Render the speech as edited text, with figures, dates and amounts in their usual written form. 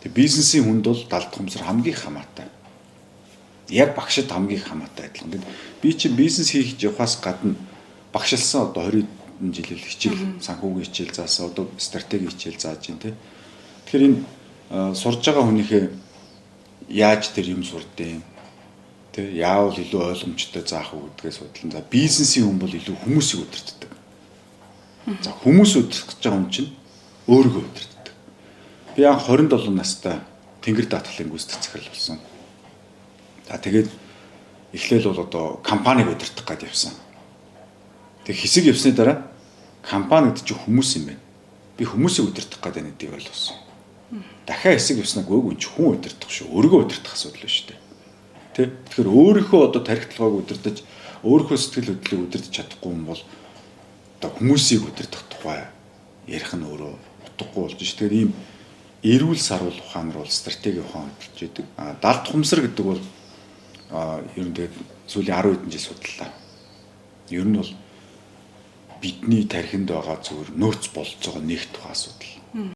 Бизнесийн хүнд бол далд хумсар хамгийн хамаатай. Яг багшид хамгийн хамаатай адилхан. Би чинь бизнес хийж явахаас гадна багшилсан одоо 20 жил хичээл санхүүгийн хичээл заасан одоо стратеги хичээл зааж байна тий. Тэгэхээр энэ сурж байгаа хүнийхээ яаж тэр юм сурдیں۔ Тэ яавал илүү ойлгомжтой заах уу гэдгээ судлан. За бизнесийн хүн бол илүү хүмүүсийг удирддаг. За хүмүүс удирдах гэж байгаа хүн чинь өөрийгөө удирддаг. Би анх 27 настай тэнгэр даатгалын гүйцэтгэх захирал болсон. За тэгээд эхлээл бол одоо компаниг удирдах гэж явсан. Тэг хэсэг явсны дараа компани гэдэг чинь хүмүүс юм байна. Би хүмүүсийг удирдах гэдэг нэгдийг ойлгосон. Дахиад хэсэг явснаа гөөг үн чи хүн удирдах шүү. Өөрийгөө удирдах асуудал шүү дээ. Тэ? Тэгэхээр өөрийнхөө одоо тархитлагыг удирдах, өөрийнхөө сэтгэл хөдлөлийг удирдах чадахгүй юм бол одоо хүмүүсийг удирдах тухай ярих нь өөрөө утгагүй болж шүү. Тэгэхээр ийм эрүүл сарвал ухаанаар бол стратеги ухаан хөдөлж идэг. Далд хумсар гэдэг бол ер нь тэгээд сүүлийн 10 хэдэн жил судаллаа. Ер нь бол бидний тархинд байгаа зүгээр нөөц болж байгаа нэг тухай асуудал.